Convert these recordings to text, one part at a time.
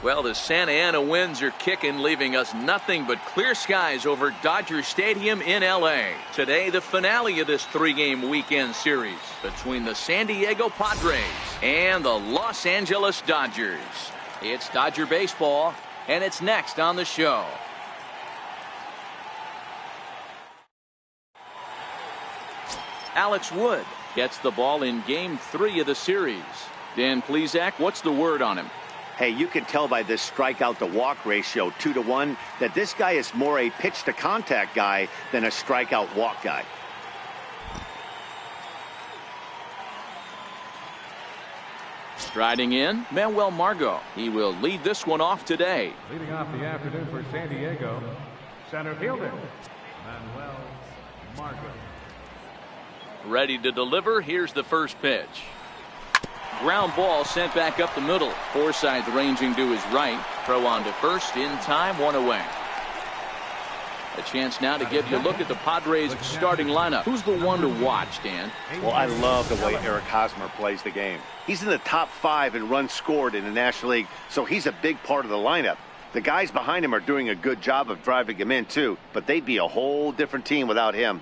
Well, the Santa Ana winds are kicking, leaving us nothing but clear skies over Dodger Stadium in L.A. Today, the finale of this three-game weekend series between the San Diego Padres and the Los Angeles Dodgers. It's Dodger baseball, and it's next on the show. Alex Wood gets the ball in Game 3 of the series. Dan Plesac, what's the word on him? Hey, you can tell by this strikeout to walk ratio 2-to-1 that this guy is more a pitch to contact guy than a strikeout walk guy. Striding in, Manuel Margot. He will lead this one off today. Leading off the afternoon for San Diego, center fielder, Manuel Margot. Ready to deliver. Here's the first pitch. Ground ball sent back up the middle. Forsythe ranging to his right. Throw on to first in time, one away. A chance now to give you a look at the Padres starting lineup. Who's the one to watch, Dan? Well, I love the way Eric Hosmer plays the game. He's in the top 5 in runs scored in the National League, so he's a big part of the lineup. The guys behind him are doing a good job of driving him in, too, but they'd be a whole different team without him.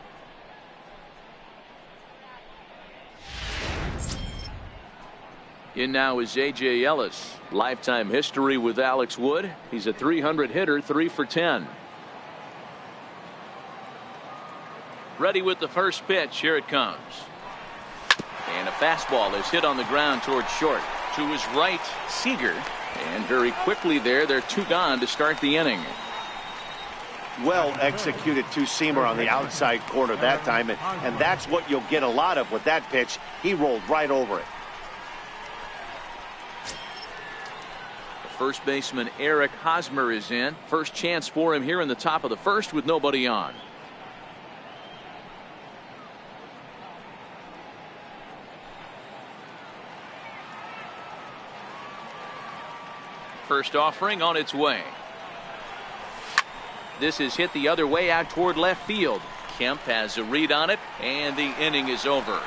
In now is A.J. Ellis. Lifetime history with Alex Wood. He's a 300 hitter, 3 for 10. Ready with the first pitch. Here it comes. And a fastball is hit on the ground towards short. To his right, Seager. And very quickly they're 2 gone to start the inning. Well executed two-seamer on the outside corner that time, and that's what you'll get a lot of with that pitch. He rolled right over it. First baseman Eric Hosmer is in. First chance for him here in the top of the first with nobody on. First offering on its way. This is hit the other way out toward left field. Kemp has a read on it, and the inning is over.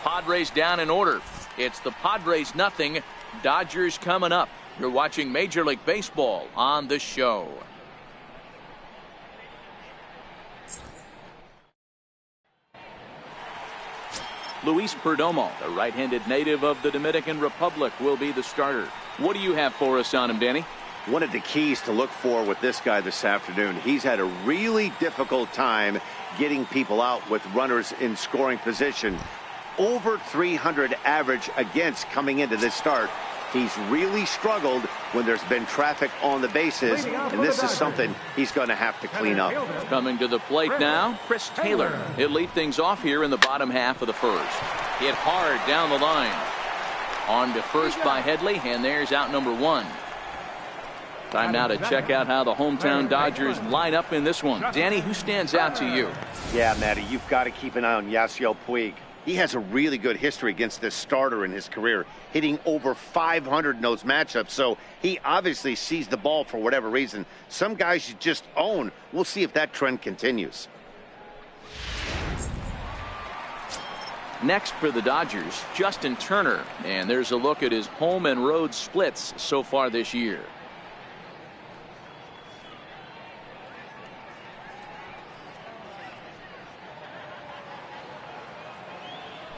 Padres down in order. It's the Padres nothing, Dodgers coming up. You're watching Major League Baseball on the show. Luis Perdomo, the right-handed native of the Dominican Republic, will be the starter. What do you have for us on him, Danny? One of the keys to look for with this guy this afternoon, he's had a really difficult time getting people out with runners in scoring position. Over 300 average against coming into this start. He's really struggled when there's been traffic on the bases, and this is something he's going to have to clean up. Coming to the plate now, Chris Taylor. He'll lead things off here in the bottom half of the first. Hit hard down the line. On to first by Headley, and there's out number 1. Time now to check out how the hometown Dodgers line up in this one. Danny, who stands out to you? Yeah, Matty, you've got to keep an eye on Yasiel Puig. He has a really good history against this starter in his career, hitting over 500 in those matchups, so he obviously sees the ball for whatever reason. Some guys you just own. We'll see if that trend continues. Next for the Dodgers, Justin Turner, and there's a look at his home and road splits so far this year.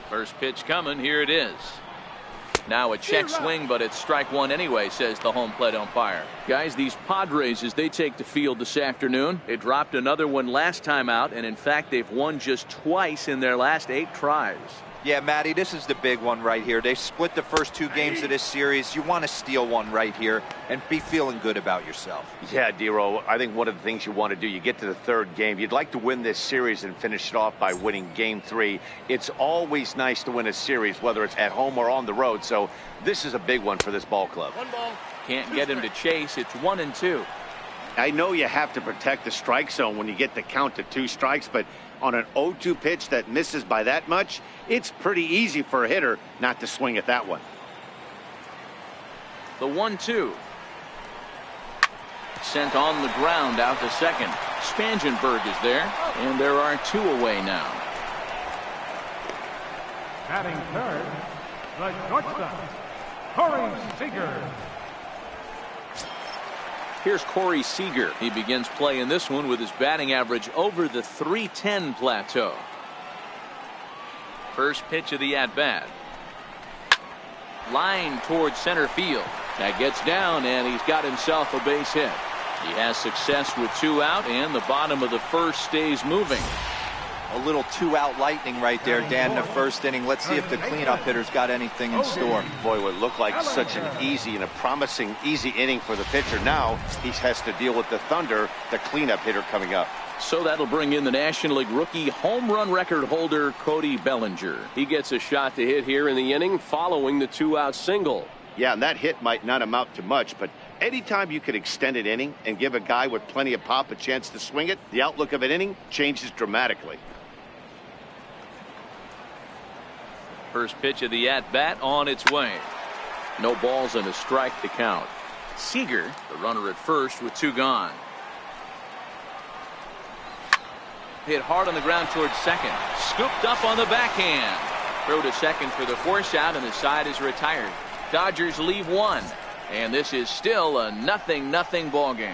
First pitch coming. Here it is. Now a check swing, but it's strike 1 anyway, says the home plate umpire. Guys, these Padres, as they take the field this afternoon, they dropped another one last time out, and in fact they've won just twice in their last 8 tries. Yeah, Matty, this is the big one right here. They split the first 2 games of this series. You want to steal one right here and be feeling good about yourself. Yeah, Dero, I think one of the things you want to do, you get to the 3rd game, you'd like to win this series and finish it off by winning Game 3. It's always nice to win a series, whether it's at home or on the road, so this is a big one for this ball club. 1 ball. Can't get him to chase. It's 1-2. I know you have to protect the strike zone when you get the count to 2 strikes, but on an 0-2 pitch that misses by that much, it's pretty easy for a hitter not to swing at that one. The 1-2. Sent on the ground out to second. Spangenberg is there, and there are 2 away now. Batting third, the shortstop, Corey Seager. Here's Corey Seager. He begins play in this one with his batting average over the .310 plateau. First pitch of the at-bat. Line towards center field. That gets down, and he's got himself a base hit. He has success with 2 out, and the bottom of the first stays moving. A little 2-out lightning right there, Dan, in the first inning. Let's see if the cleanup hitter's got anything in store. Boy, what looked like such an easy and a promising easy inning for the pitcher. Now he has to deal with the Thunder, the cleanup hitter coming up. So that'll bring in the National League rookie home run record holder Cody Bellinger. He gets a shot to hit here in the inning following the 2-out single. Yeah, and that hit might not amount to much, but anytime you can extend an inning and give a guy with plenty of pop a chance to swing it, the outlook of an inning changes dramatically. First pitch of the at-bat on its way. No balls and a strike to count. Seager, the runner at first with 2 gone. Hit hard on the ground towards second. Scooped up on the backhand. Throw to second for the force out, and the side is retired. Dodgers leave 1. And this is still a 0-0 ball game.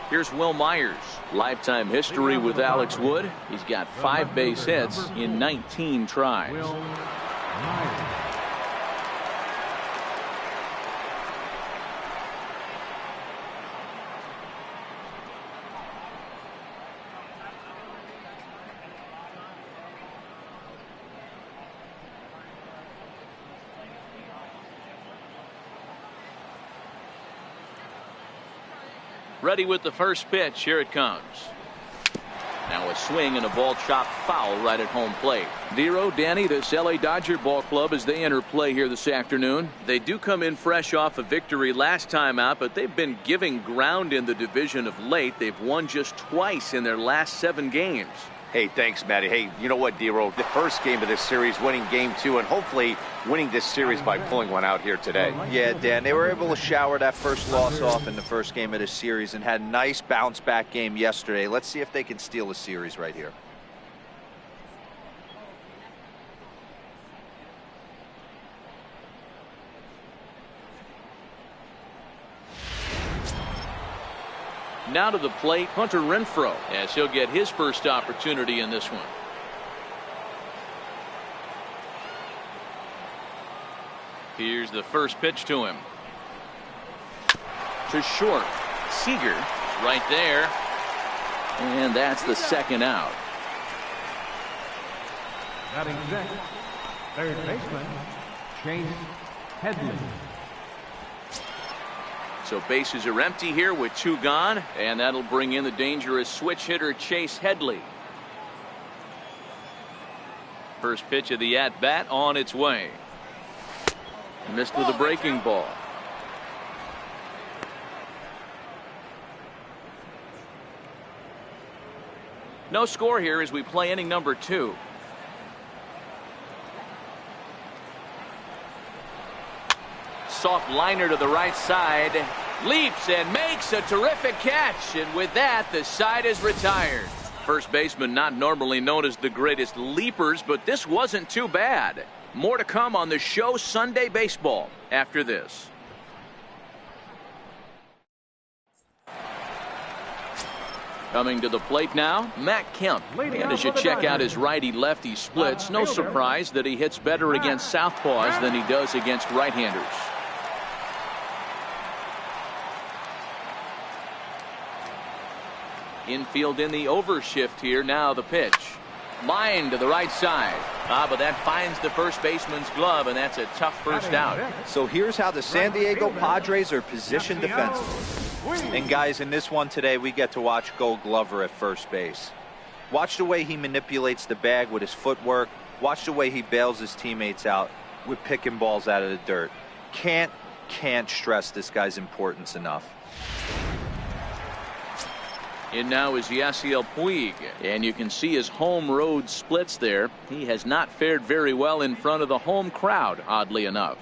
Here's Will Myers. Lifetime history with Alex Wood. He's got 5 base hits in 19 tries. Will Myers. Ready with the first pitch. Here it comes. Now a swing and a ball chopped foul right at home plate. Dero, Danny, this LA Dodger ball club as they enter play here this afternoon. They do come in fresh off a victory last time out, but they've been giving ground in the division of late. They've won just twice in their last 7 games. Hey, thanks, Matty. Hey, you know what, Dero? The first game of this series, winning game 2, and hopefully winning this series by pulling one out here today. Yeah, Dan, they were able to shower that first loss off in the first game of this series and had a nice bounce-back game yesterday. Let's see if they can steal the series right here. Now to the plate, Hunter Renfroe, as he'll get his first opportunity in this one. Here's the first pitch to him. To short. Seager right there. And that's the second out. Batting sixth, third baseman, Chase Headley. So bases are empty here with 2 gone, and that'll bring in the dangerous switch hitter Chase Headley. First pitch of the at-bat on its way. Missed with a breaking ball. No score here as we play inning number 2. Soft liner to the right side. Leaps and makes a terrific catch. And with that, the side is retired. First baseman not normally known as the greatest leapers, but this wasn't too bad. More to come on the show Sunday Baseball after this. Coming to the plate now, Matt Kemp. And as you check out his righty-lefty splits, no surprise that he hits better against southpaws than he does against right-handers. Infield in the overshift here. Now the pitch. Line to the right side. But that finds the first baseman's glove, and that's a tough first out. So here's how the San Diego Padres are positioned defensively. And guys, in this one today, we get to watch Gold Glover at first base. Watch the way he manipulates the bag with his footwork. Watch the way he bails his teammates out with picking balls out of the dirt. Can't stress this guy's importance enough. In now is Yasiel Puig, and you can see his home road splits there. He has not fared very well in front of the home crowd, oddly enough.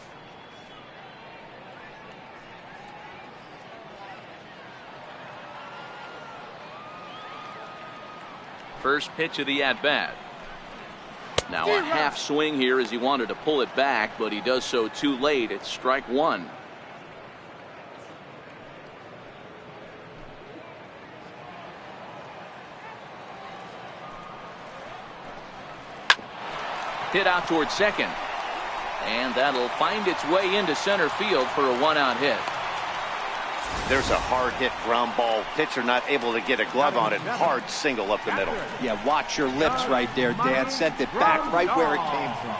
first pitch of the at-bat. Now a half swing here as he wanted to pull it back, but he does so too late. It's strike one. Hit out towards second. And that'll find its way into center field for a one-out hit. There's a hard hit ground ball. Pitcher not able to get a glove on it. Hard single up the middle. Yeah, watch your lips right there, Dan. Sent it back right where it came from.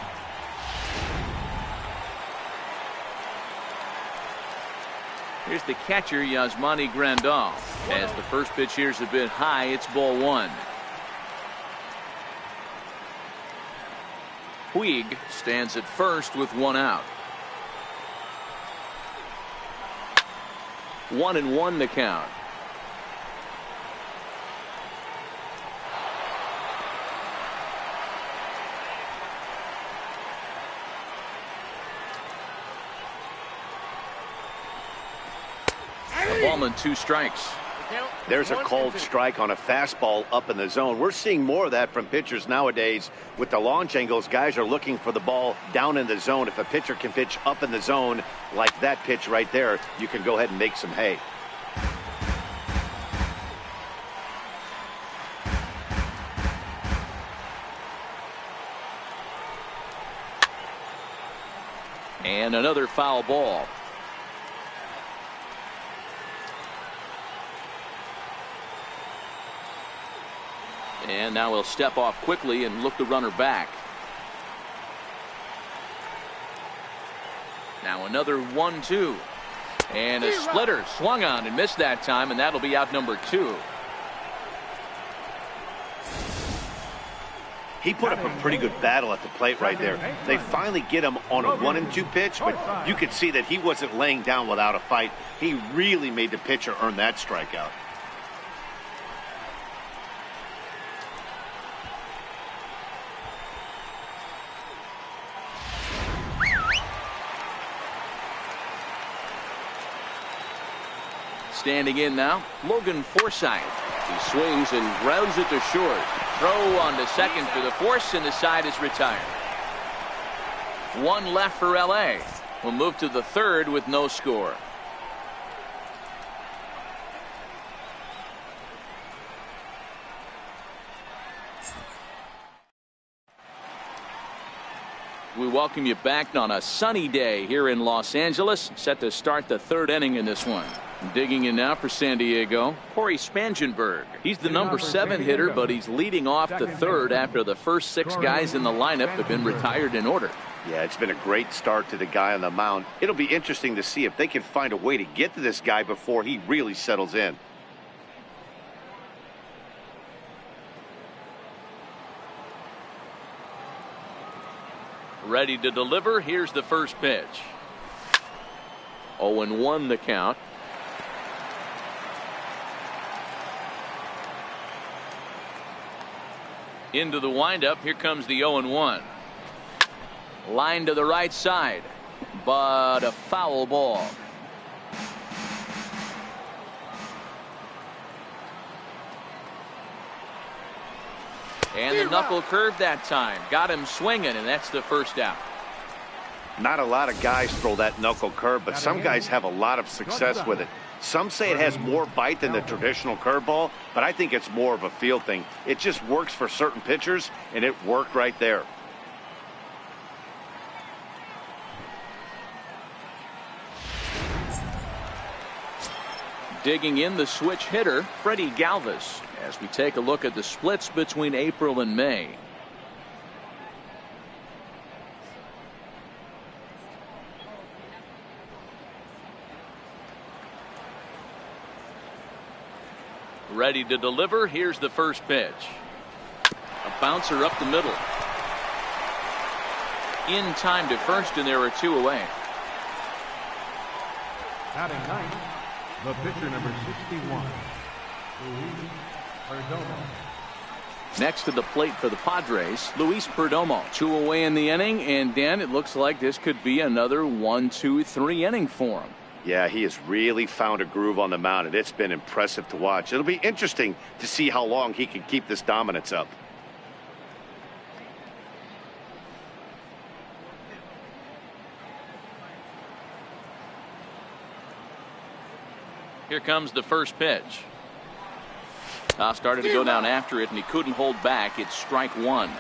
Here's the catcher, Yasmani Grandal. As the first pitch here's a bit high, it's ball one. Puig stands at first with one out. 1-1 the count. A ball and 2 strikes. There's a called strike on a fastball up in the zone. We're seeing more of that from pitchers nowadays. With the launch angles, guys are looking for the ball down in the zone. If a pitcher can pitch up in the zone like that pitch right there, you can go ahead and make some hay. And another foul ball. And now he'll step off quickly and look the runner back. Now another 1-2. And a splitter swung on and missed that time, and that'll be out number 2. He put up a pretty good battle at the plate right there. They finally get him on a 1-2 pitch, but you could see that he wasn't laying down without a fight. He really made the pitcher earn that strikeout. Standing in now, Logan Forsythe. He swings and grounds it to short. Throw on to second for the force, and the side is retired. One left for L.A. We'll move to the third with no score. We welcome you back on a sunny day here in Los Angeles, set to start the third inning in this one. Digging in now for San Diego, Corey Spangenberg. He's the number 7 hitter, but he's leading off the third after the first 6 guys in the lineup have been retired in order. Yeah, it's been a great start to the guy on the mound. It'll be interesting to see if they can find a way to get to this guy before he really settles in. Ready to deliver. Here's the first pitch. 0-1 the count. Into the windup. Here comes the 0-1. Line to the right side, but a foul ball. And the knuckle curve that time. Got him swinging, and that's the first out. Not a lot of guys throw that knuckle curve, but some guys have a lot of success with it. Some say it has more bite than the traditional curveball, but I think it's more of a feel thing. It just works for certain pitchers, and it worked right there. Digging in, the switch hitter, Freddie Galvis, as we take a look at the splits between April and May. Ready to deliver. Here's the first pitch. A bouncer up the middle. In time to first, and there are 2 away. Batting ninth, the pitcher number 61, Luis Perdomo. Next to the plate for the Padres, Luis Perdomo. 2 away in the inning, and Dan, it looks like this could be another 1-2-3 inning for him. Yeah, he has really found a groove on the mound, and it's been impressive to watch. It'll be interesting to see how long he can keep this dominance up. Here comes the first pitch. Started to go down after it, and he couldn't hold back. It's strike one.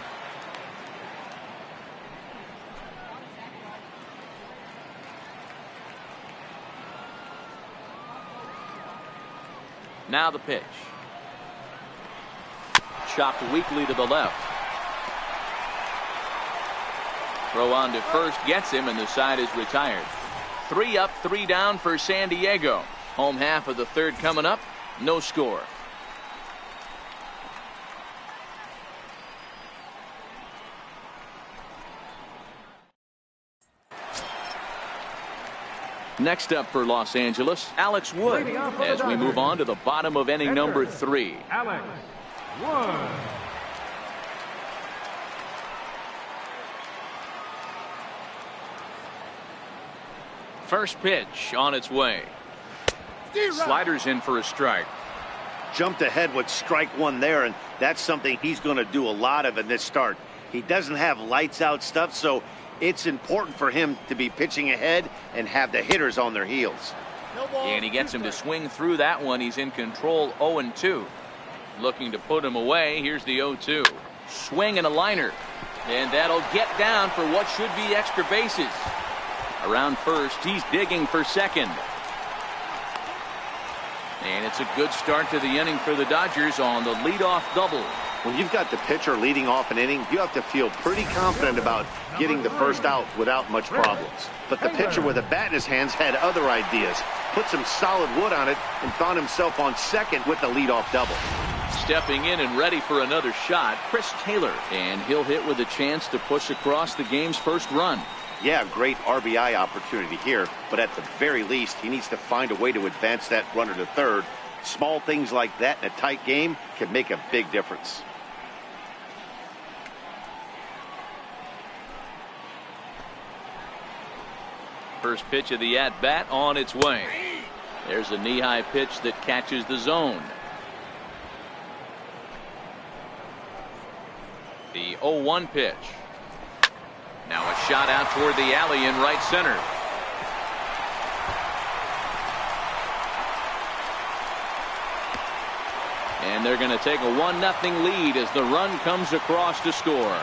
Now the pitch. Chopped weakly to the left. Throw on to first gets him, and the side is retired. 3 up, 3 down for San Diego. Home half of the third coming up. No score. Next up for Los Angeles, Alex Wood, as we move on to the bottom of inning number 3. Alex Wood. First pitch on its way. Sliders in for a strike. Jumped ahead with strike one there, and that's something he's going to do a lot of in this start. He doesn't have lights out stuff, so it's important for him to be pitching ahead and have the hitters on their heels. And he gets him to swing through that one. He's in control, 0-2. Looking to put him away. Here's the 0-2. Swing and a liner. And that'll get down for what should be extra bases. Around first, he's digging for second. And it's a good start to the inning for the Dodgers on the leadoff double. When you've got the pitcher leading off an inning, you have to feel pretty confident about getting the first out without much problems. But the pitcher with a bat in his hands had other ideas. Put some solid wood on it and found himself on second with the leadoff double. Stepping in and ready for another shot, Chris Taylor. And he'll hit with a chance to push across the game's first run. Yeah, great RBI opportunity here, but at the very least, he needs to find a way to advance that runner to third. Small things like that in a tight game can make a big difference. First pitch of the at-bat on its way. There's a knee-high pitch that catches the zone. The 0-1 pitch. Now a shot out toward the alley in right center. And they're going to take a 1-0 lead as the run comes across to score.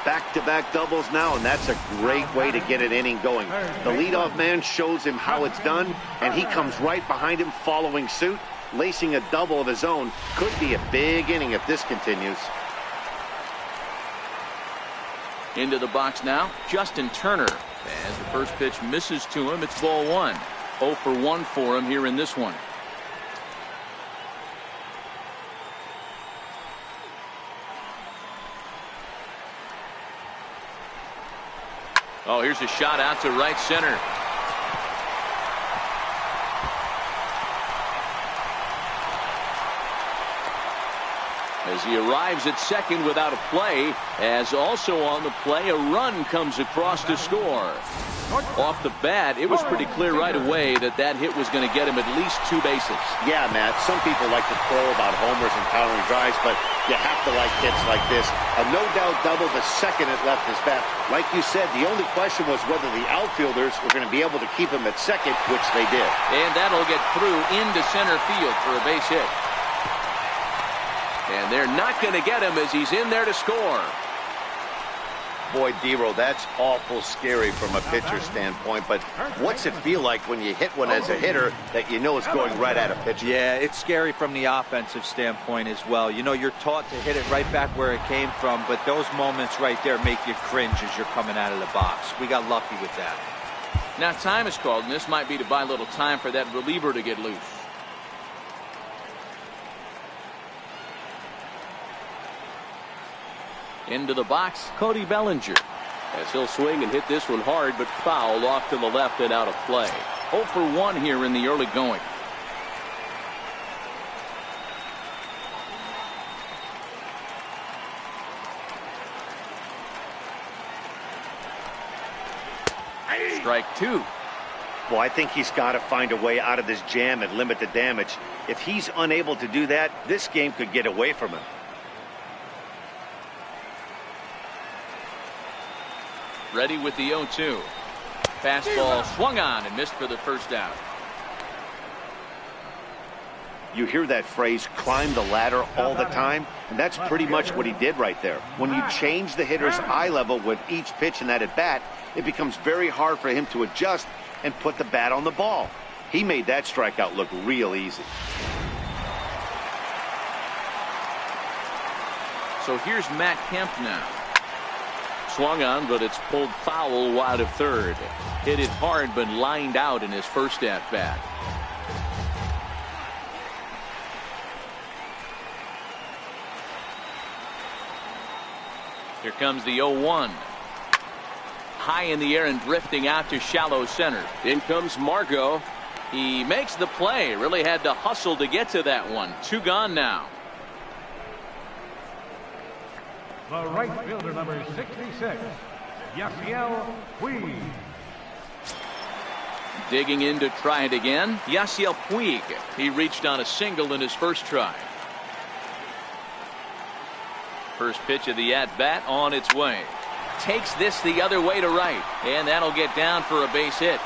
Back-to-back doubles now, and that's a great way to get an inning going. The leadoff man shows him how it's done, and he comes right behind him following suit. Lacing a double of his own could be a big inning if this continues. Into the box now, Justin Turner. As the first pitch misses to him, it's ball 1. 0 for 1 for him here in this one. Oh, here's a shot out to right center. As he arrives at second without a play, as also on the play, a run comes across to score. Off the bat, it was pretty clear right away that that hit was going to get him at least 2 bases. Yeah, Matt, some people like to crow about homers and powering drives, but you have to like hits like this. A no-doubt double the second it left his bat. Like you said, the only question was whether the outfielders were going to be able to keep him at second, which they did. And that'll get through into center field for a base hit. And they're not going to get him as he's in there to score. Boy, Dero, that's awful scary from a pitcher's standpoint, but what's it feel like when you hit one as a hitter that you know is going right at a pitcher? Yeah, it's scary from the offensive standpoint as well. You know, you're taught to hit it right back where it came from, but those moments right there make you cringe as you're coming out of the box. We got lucky with that. Now time is called, and this might be to buy a little time for that reliever to get loose. Into the box, Cody Bellinger. As he'll swing and hit this one hard, but foul off to the left and out of play. 0 for 1 here in the early going. Strike 2. Well, I think he's got to find a way out of this jam and limit the damage. If he's unable to do that, this game could get away from him. Ready with the 0-2. Fastball swung on and missed for the first out. You hear that phrase, climb the ladder, all the time, and that's pretty much what he did right there. When you change the hitter's eye level with each pitch in that at-bat, it becomes very hard for him to adjust and put the bat on the ball. He made that strikeout look real easy. So here's Matt Kemp now. Swung on, but it's pulled foul wide of third. Hit it hard, but lined out in his first at-bat. Here comes the 0-1. High in the air and drifting out to shallow center. In comes Margot. He makes the play. Really had to hustle to get to that one. 2 gone now. The right fielder, number 66, Yasiel Puig. Digging in to try it again. Yasiel Puig. He reached on a single in his first try. First pitch of the at-bat on its way. Takes this the other way to right. And that'll get down for a base hit.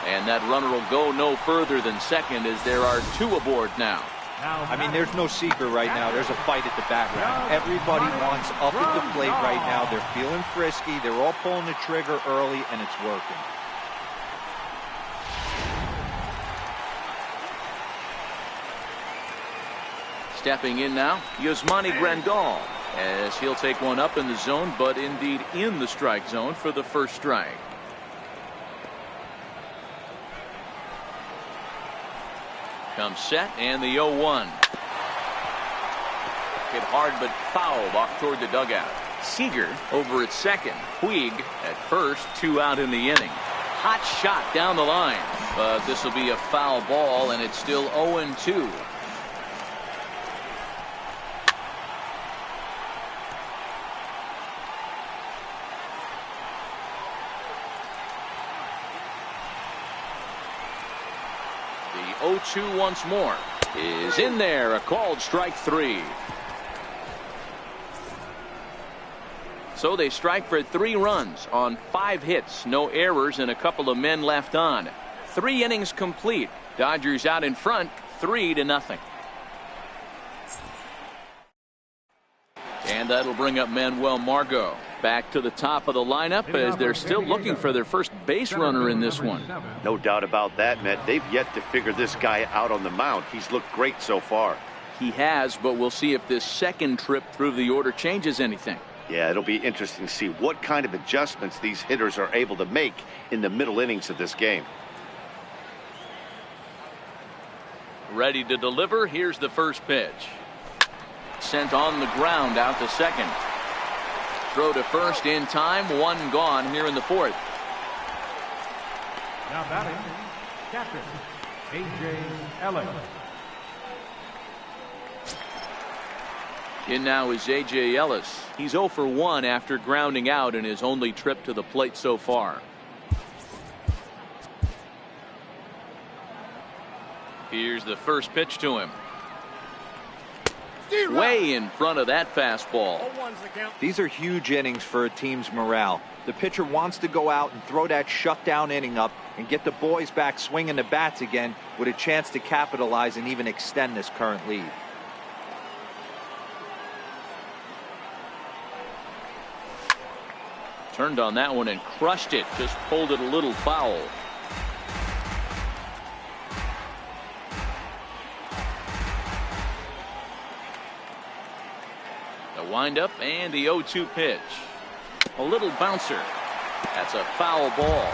And that runner will go no further than second as there are 2 aboard now. I mean, there's no secret right now. There's a fight at the background. Everybody wants up at the plate right now. They're feeling frisky. They're all pulling the trigger early, and it's working. Stepping in now, Yasmani Grandal, as he'll take one up in the zone, but indeed in the strike zone for the first strike. Comes set and the 0-1. Hit hard but fouled off toward the dugout. Seager over at second. Puig at first. 2 out in the inning. Hot shot down the line, but this will be a foul ball, and it's still 0-2. The 0-2 once more is in there. A called strike 3. So they strike for 3 runs on 5 hits, no errors, and a couple of men left on. 3 innings complete. Dodgers out in front, 3-0. And that'll bring up Manuel Margot back to the top of the lineup as they're still looking for their first base runner in this one. No doubt about that, Matt. They've yet to figure this guy out on the mound. He's looked great so far. He has, but we'll see if this second trip through the order changes anything. Yeah, it'll be interesting to see what kind of adjustments these hitters are able to make in the middle innings of this game. Ready to deliver. Here's the first pitch. Sent on the ground out to second. Throw to first in time. 1 gone here in the 4th. Now batting, captain, A.J. Ellis. In now is A.J. Ellis. He's 0 for 1 after grounding out in his only trip to the plate so far. Here's the first pitch to him. Way in front of that fastball. These are huge innings for a team's morale. The pitcher wants to go out and throw that shutdown inning up and get the boys back swinging the bats again with a chance to capitalize and even extend this current lead. Turned on that one and crushed it. Just pulled it a little foul. The windup and the 0-2 pitch. A little bouncer. That's a foul ball.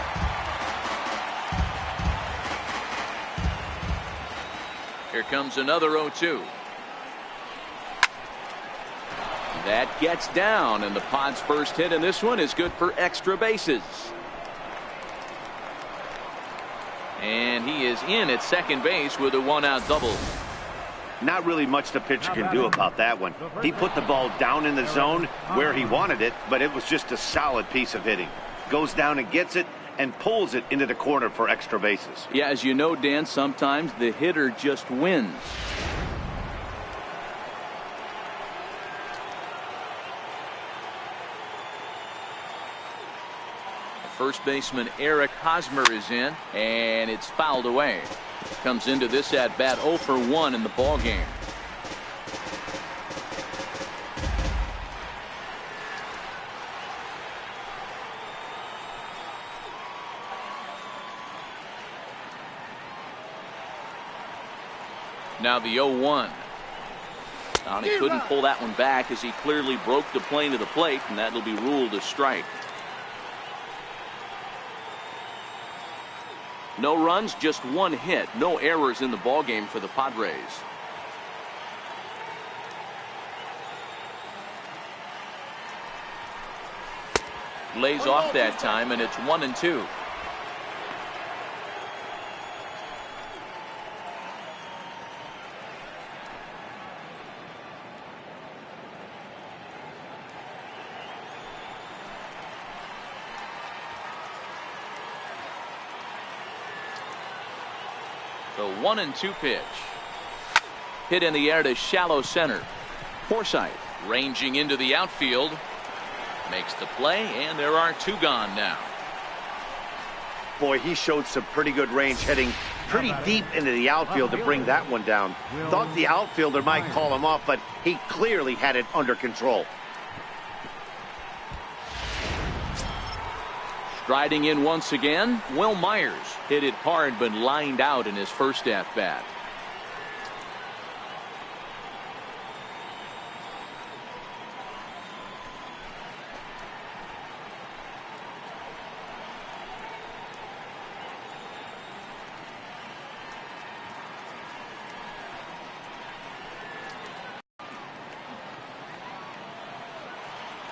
Here comes another 0-2. That gets down, and the Pod's first hit in this one is good for extra bases. And he is in at second base with a 1-out double. Not really much the pitcher can do about that one. He put the ball down in the zone where he wanted it, but it was just a solid piece of hitting. Goes down and gets it, and pulls it into the corner for extra bases. Yeah, as you know, Dan, sometimes the hitter just wins. First baseman Eric Hosmer is in, and it's fouled away. Comes into this at bat 0 for 1 in the ball game. Now the 0-1. He couldn't pull that one back as he clearly broke the plane to the plate, and that'll be ruled a strike. No runs, just one hit. No errors in the ballgame for the Padres. Lays off that time, and it's 1-2. The 1-2 pitch. Hit in the air to shallow center. Forsythe ranging into the outfield. Makes the play, and there are 2 gone now. Boy, he showed some pretty good range, heading pretty deep into the outfield to bring that one down. Thought the outfielder might call him off, but he clearly had it under control. Striding in once again, Will Myers hit it hard but lined out in his first at bat.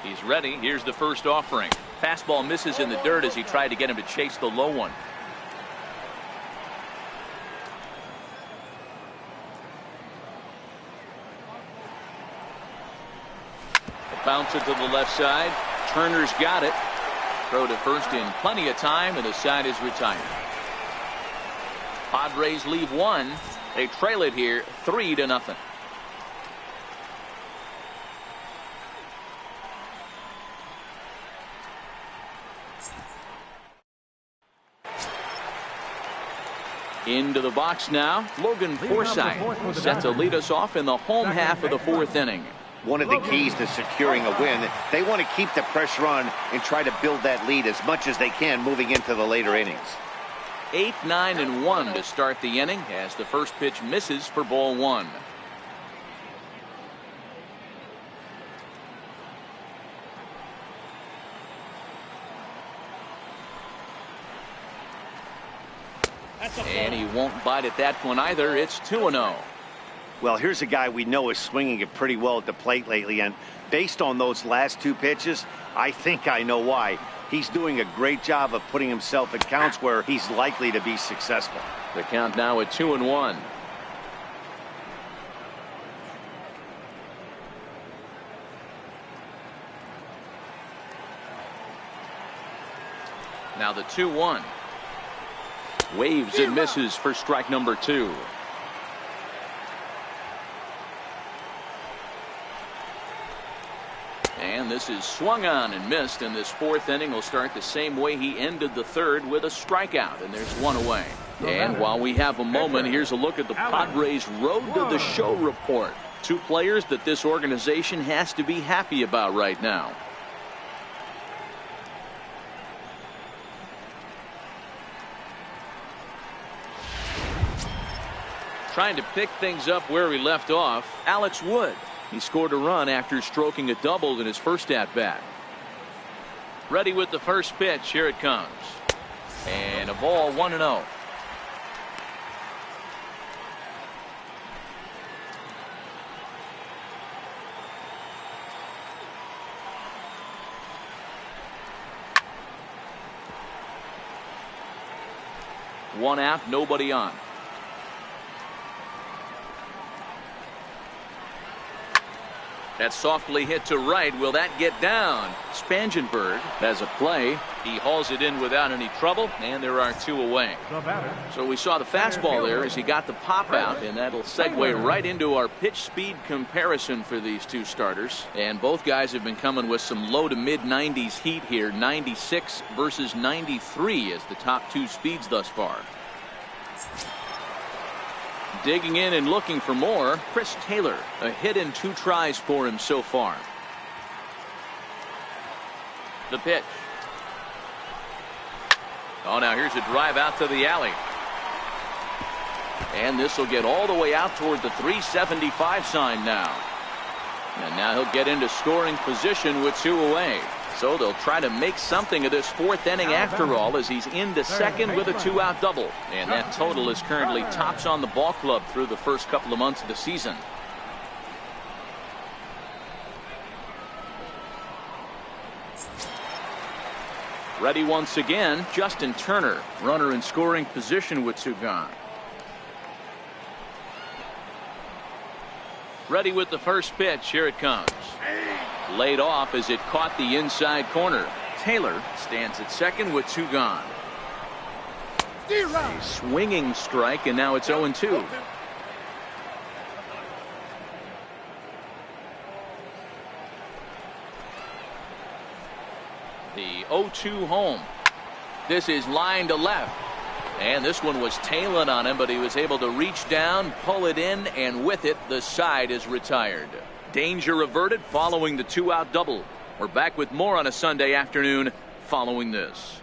He's ready. Here's the first offering. Fastball misses in the dirt as he tried to get him to chase the low one. Bounce it to the left side. Turner's got it. Throw to first in plenty of time, and the side is retired. Padres leave 1. They trail it here 3-0. Into the box now, Logan Forsythe set to lead us off in the home half of the 4th inning. One of the keys to securing a win, they want to keep the pressure on and try to build that lead as much as they can moving into the later innings. 8, 9, and 1 to start the inning as the first pitch misses for ball 1. And he won't bite at that one either. It's 2-0. Well, here's a guy we know is swinging it pretty well at the plate lately, and based on those last 2 pitches, I think I know why. He's doing a great job of putting himself in counts where he's likely to be successful. The count now at 2-1. Now the 2-1. Waves and misses for strike number 2. And this is swung on and missed, and this 4th inning will start the same way he ended the 3rd, with a strikeout, and there's 1 away. And while we have a moment, here's a look at the Padres' Road to the Show report. 2 players that this organization has to be happy about right now. Trying to pick things up where we left off, Alex Wood. He scored a run after stroking a double in his first at-bat. Ready with the first pitch. Here it comes. And a ball, 1-0. One out, nobody on. That's softly hit to right. Will that get down? Spangenberg has a play. He hauls it in without any trouble, and there are 2 away. So we saw the fastball there as he got the pop out, and that'll segue right into our pitch speed comparison for these 2 starters. And both guys have been coming with some low to mid 90s heat here. 96 versus 93 as the top 2 speeds thus far. Digging in and looking for more, Chris Taylor. A hit in 2 tries for him so far. The pitch. Oh, now here's a drive out to the alley. And this will get all the way out toward the 375 sign now. And now he'll get into scoring position with 2 away. So they'll try to make something of this 4th inning after all, as he's into second with a 2-out double. And that total is currently tops on the ball club through the first couple of months of the season. Ready once again, Justin Turner. Runner in scoring position with 2 gone. Ready with the first pitch. Here it comes. Laid off as it caught the inside corner. Taylor stands at second with 2 gone. A swinging strike, and now it's 0-2. The 0-2 home. This is line to left. And this one was tailing on him, but he was able to reach down, pull it in, and with it, the side is retired. Danger averted following the 2-out double. We're back with more on a Sunday afternoon following this.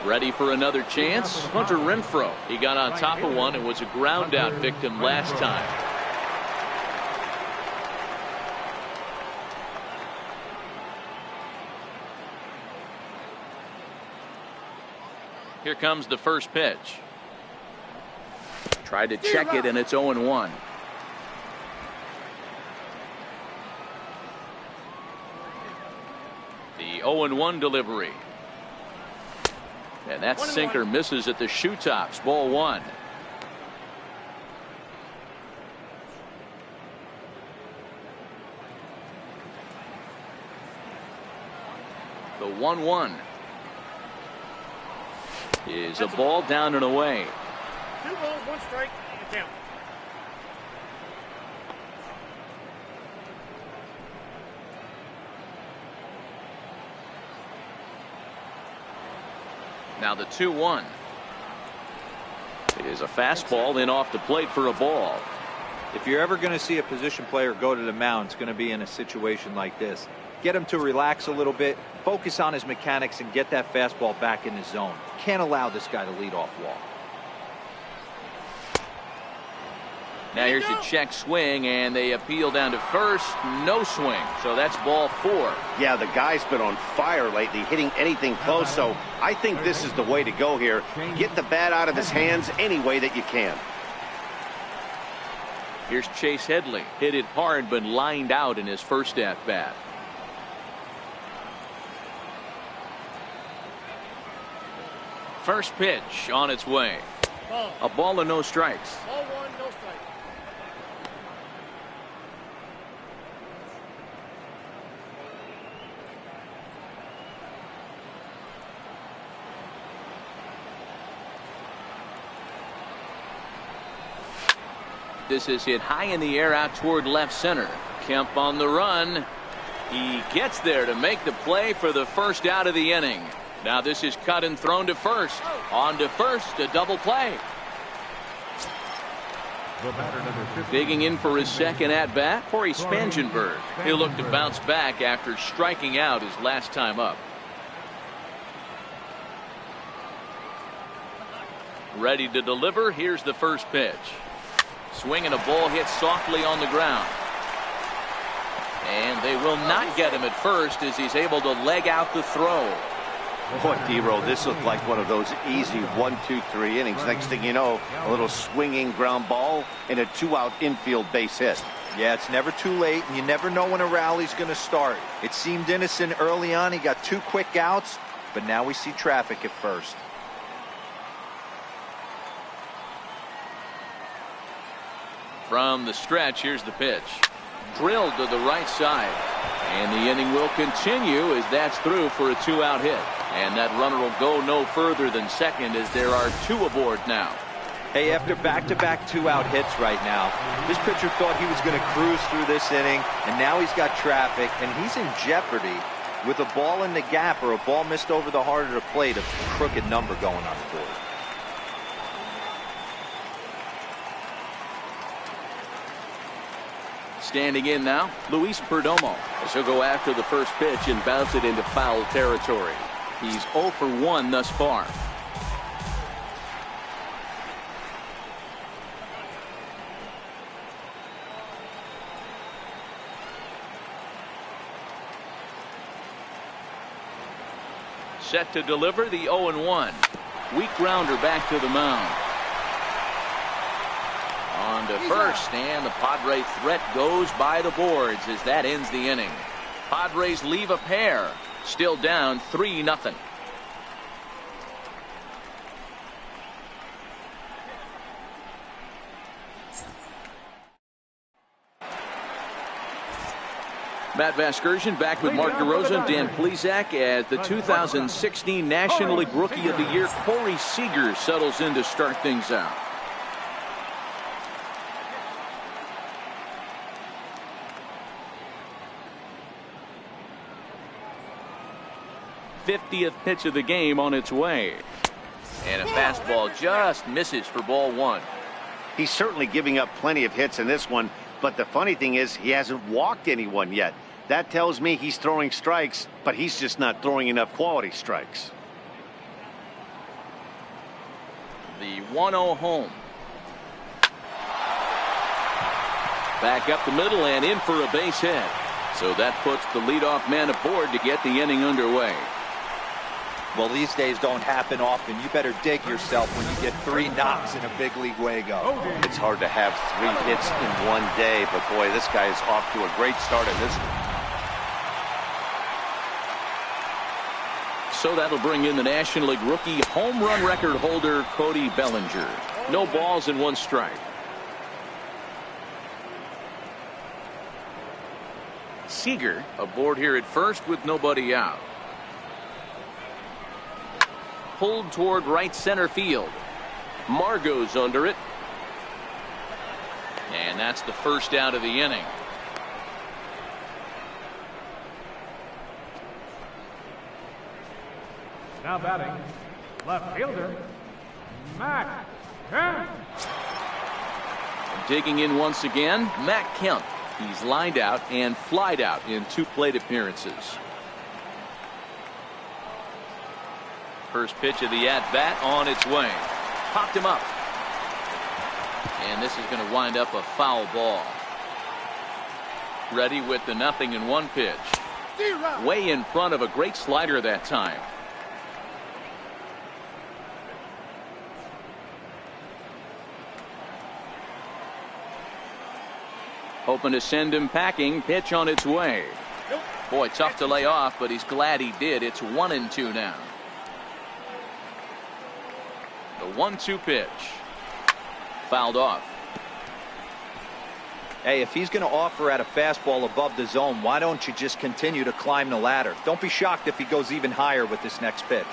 Ready for another chance? Hunter Renfroe. He got on top of one and was a ground out victim last time. Here comes the first pitch. Tried to check it, and it's 0-1. The 0-1 delivery. And that sinker misses at the shoe tops. Ball 1. The 1-1 is a ball down and away. 2 balls, 1 strike, and count. Now the 2-1. It is a fastball in off the plate for a ball. If you're ever going to see a position player go to the mound, it's going to be in a situation like this. Get him to relax a little bit, focus on his mechanics, and get that fastball back in his zone. Can't allow this guy to lead off walk. Now here's a check swing, and they appeal down to first. No swing, so that's ball 4. Yeah, the guy's been on fire lately, hitting anything close, so I think this is the way to go here. Get the bat out of his hands any way that you can. Here's Chase Headley. Hit it hard, but lined out in his first at-bat. First pitch on its way. A ball and no strikes. Ball 1, no strike. This is hit high in the air out toward left center. Kemp on the run. He gets there to make the play for the first out of the inning. Now this is cut and thrown to first. On to first, a double play. Digging in for his second at-bat, Corey Spangenberg. He'll look to bounce back after striking out his last time up. Ready to deliver. Here's the first pitch. Swing and a ball hit softly on the ground. And they will not get him at first as he's able to leg out the throw. Boy, D-Roll, this looked like one of those easy 1, 2, 3 innings. Next thing you know, a little swinging ground ball and a 2-out infield base hit. Yeah, it's never too late, and you never know when a rally's going to start. It seemed innocent early on. He got 2 quick outs, but now we see traffic at first. From the stretch, here's the pitch. Drilled to the right side. And the inning will continue as that's through for a 2-out hit. And that runner will go no further than second as there are 2 aboard now. Hey, after back-to-back 2-out hits right now, this pitcher thought he was going to cruise through this inning, and now he's got traffic, and he's in jeopardy with a ball in the gap or a ball missed over the heart of the plate, a crooked number going on the board. Standing in now, Luis Perdomo. As he'll go after the first pitch and bounce it into foul territory. He's 0 for 1 thus far. Set to deliver the 0-1. Weak grounder back to the mound. On to first, and the Padres threat goes by the boards as that ends the inning. Padres leave a pair, still down 3-0. Matt Vasgersian back with Mark DeRosa and Dan Plesac as the 2016 National League Rookie of the Year, Corey Seager, settles in to start things out. '50th pitch of the game on its way. And a fastball just misses for ball 1. He's certainly giving up plenty of hits in this one, but the funny thing is he hasn't walked anyone yet. That tells me he's throwing strikes, but he's just not throwing enough quality strikes. The 1-0 home. Back up the middle and in for a base hit. So that puts the leadoff man aboard to get the inning underway. Well, these days don't happen often. You better dig yourself when you get 3 knocks in a big league Wago. It's hard to have 3 hits in one day, but boy, this guy is off to a great start in this one. So that'll bring in the National League rookie home run record holder Cody Bellinger. No balls and 1 strike. Seager aboard here at first with nobody out. Pulled toward right center field. Margot's under it. And that's the first out of the inning. Now batting, left fielder, Matt Kemp. Digging in once again, Matt Kemp. He's lined out and flied out in 2 plate appearances. First pitch of the at-bat on its way. Popped him up. And this is going to wind up a foul ball. Ready with the 0-1 pitch. Way in front of a great slider that time. Hoping to send him packing. Pitch on its way. Boy, tough to lay off, but he's glad he did. It's 1-2 now. The 1-2 pitch. Fouled off. Hey, if he's going to offer at a fastball above the zone, why don't you just continue to climb the ladder? Don't be shocked if he goes even higher with this next pitch.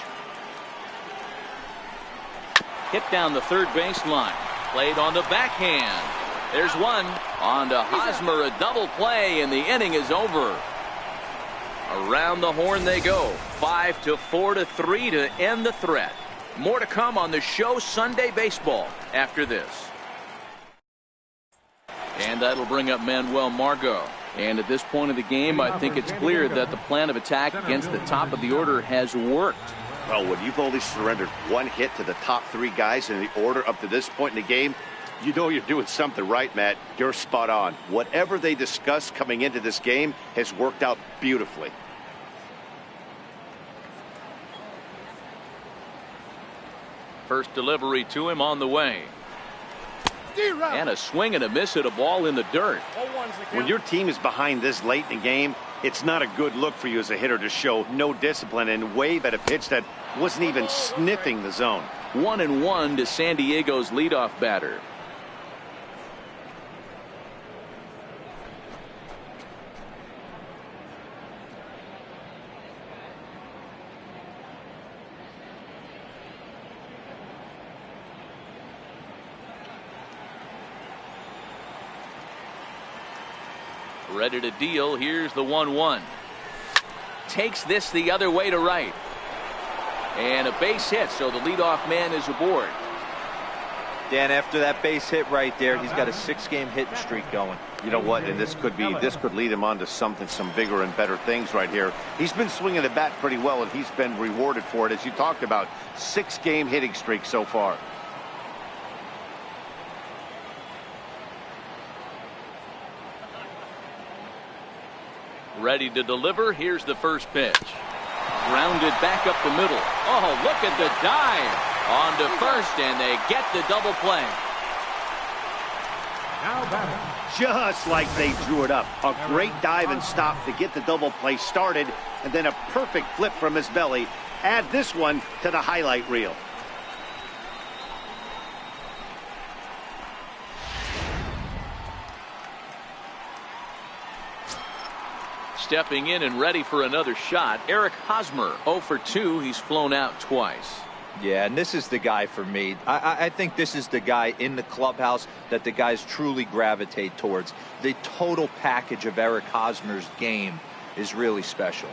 Hit down the third base line. Played on the backhand. There's one. On to Hosmer, a double play, and the inning is over. Around the horn they go. 5-4-3 to end the threat. More to come on the show Sunday Baseball after this. And that'll bring up Manuel Margot. And at this point of the game, I think it's clear that the plan of attack against the top of the order has worked. Well, when you've only surrendered 1 hit to the top 3 guys in the order up to this point in the game, you know you're doing something right, Matt. You're spot on. Whatever they discussed coming into this game has worked out beautifully. First delivery to him on the way. And a swing and a miss at a ball in the dirt. When your team is behind this late in the game, it's not a good look for you as a hitter to show no discipline and wave at a pitch that wasn't even sniffing the zone. 1-1 to San Diego's leadoff batter. Ready to deal. Here's the 1-1. Takes this the other way to right. And a base hit, so the leadoff man is aboard. Dan, after that base hit right there, he's got a 6-game hitting streak going. You know what? And this could lead him on to some bigger and better things right here. He's been swinging the bat pretty well, and he's been rewarded for it, as you talked about. 6-game hitting streak so far. Ready to deliver. Here's the first pitch. Grounded back up the middle. Oh, look at the dive. On to first, and they get the double play. Now batting. Just like they drew it up. A great dive and stop to get the double play started, and then a perfect flip from his belly. Add this one to the highlight reel. Stepping in and ready for another shot, Eric Hosmer. 0 for 2. He's flown out twice. Yeah, and this is the guy for me. I think this is the guy in the clubhouse that the guys truly gravitate towards. The total package of Eric Hosmer's game is really special.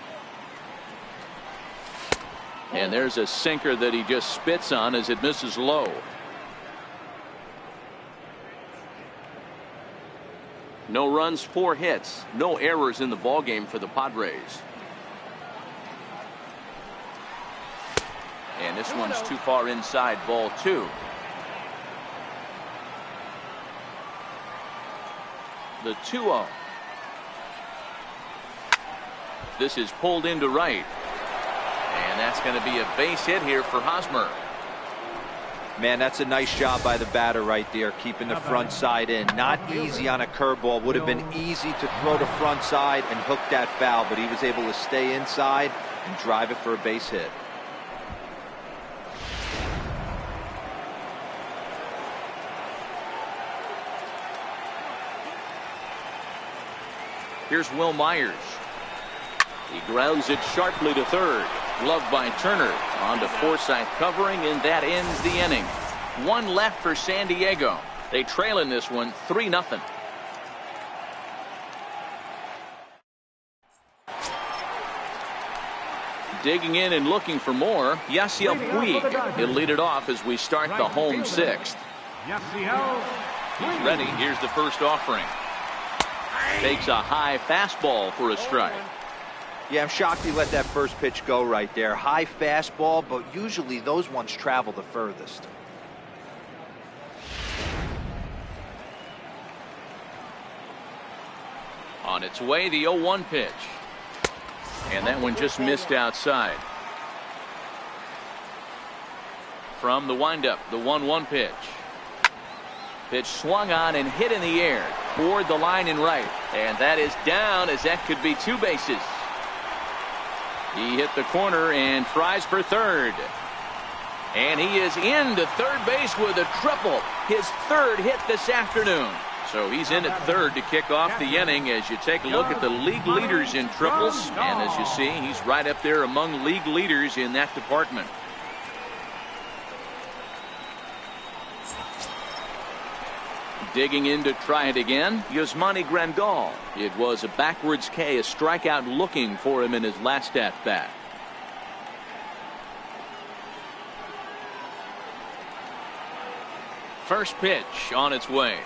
And there's a sinker that he just spits on as it misses low. No runs, 4 hits, no errors in the ballgame for the Padres. And this one's too far inside, ball 2. The 2-0. This is pulled into right. And that's going to be a base hit here for Hosmer. Man, that's a nice job by the batter right there, keeping the front side in. Not easy on a curveball. Would have been easy to throw the front side and hook that foul, but he was able to stay inside and drive it for a base hit. Here's Will Myers. He grounds it sharply to third. Gloved by Turner. On to Forsythe covering, and that ends the inning. 1 left for San Diego. They trail in this one 3-0. Digging in and looking for more, Yasiel Puig. He'll lead it off as we start the home 6th. He's ready. Here's the first offering. Takes a high fastball for a strike. Yeah, I'm shocked he let that first pitch go right there. High fastball, but usually those ones travel the furthest. On its way, the 0-1 pitch. And that one just missed outside. From the windup, the 1-1 pitch. Pitch swung on and hit in the air toward the line and right. And that is down, as that could be 2 bases. He hit the corner and tries for third. And he is into third base with a triple. His 3rd hit this afternoon. So he's in at third to kick off the inning as you take a look at the league leaders in triples. And as you see, he's right up there among league leaders in that department. Digging in to try it again, Yasmani Grandal. It was a backwards K, a strikeout looking for him in his last at-bat. First pitch on its way.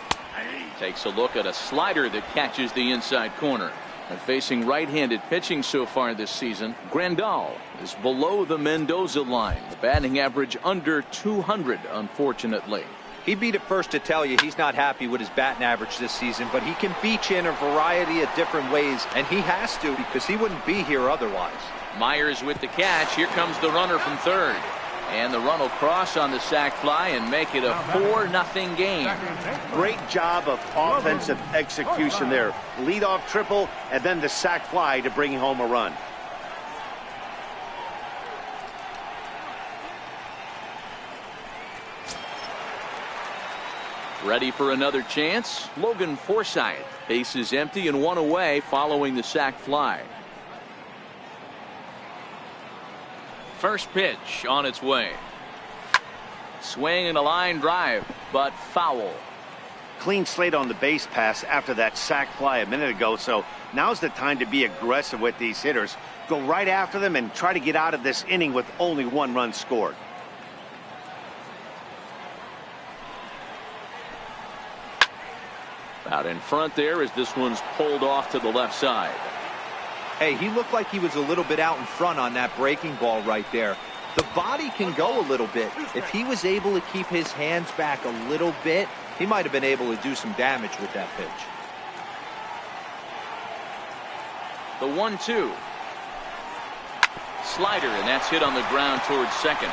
Takes a look at a slider that catches the inside corner. And facing right-handed pitching so far this season, Grandal is below the Mendoza line. The batting average under 200, unfortunately. He'd be the first to tell you he's not happy with his batting average this season, but he can beat you in a variety of different ways, and he has to because he wouldn't be here otherwise. Myers with the catch. Here comes the runner from third. And the run will cross on the sac fly and make it a 4-0 game. Great job of offensive execution there. Leadoff triple and then the sac fly to bring home a run. Ready for another chance? Logan Forsythe. Base is empty and 1 away following the sac fly. First pitch on its way. Swing and a line drive, but foul. clean slate on the base pass after that sac fly a minute ago. So now's the time to be aggressive with these hitters. Go right after them and try to get out of this inning with only 1 run scored. Out in front there as this one's pulled off to the left side. Hey, he looked like he was a little bit out in front on that breaking ball right there. The body can go a little bit. If he was able to keep his hands back a little bit, he might have been able to do some damage with that pitch. The 1-2. Slider, and that's hit on the ground towards second.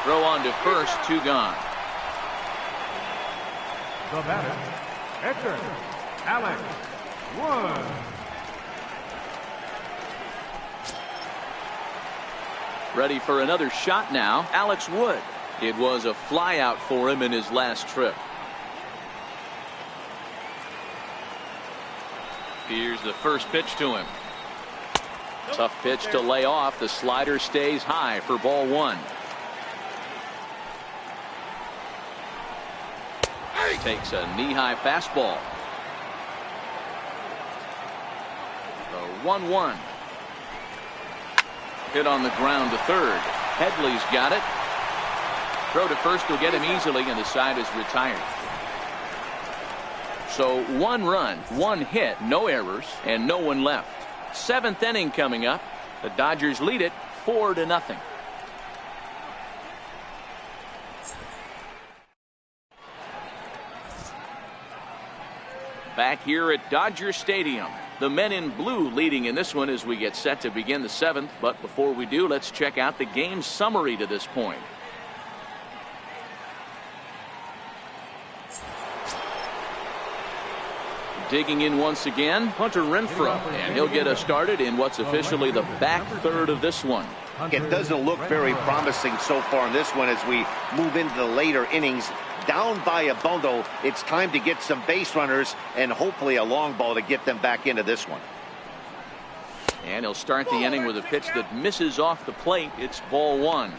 Throw on to first, 2 gone. The batter, Hector Alex Wood. Ready for another shot now, Alex Wood. It was a fly out for him in his last trip. Here's the first pitch to him. Tough pitch to lay off. The slider stays high for ball 1. Takes a knee-high fastball. The 1-1. Hit on the ground to third. Headley's got it. Throw to first will get him easily, and the side is retired. So 1 run, 1 hit, no errors, and no one left. 7th inning coming up. The Dodgers lead it 4-0. Back here at Dodger Stadium, the men in blue leading in this one as we get set to begin the 7th. But before we do, let's check out the game summary to this point. Digging in once again, Hunter Renfroe, and he'll get us started in what's officially the back third of this one. It doesn't look very promising so far in this one as we move into the later innings. Down by a bundle, it's time to get some base runners and hopefully a long ball to get them back into this one. And he'll start the inning with a pitch that misses off the plate. It's ball 1.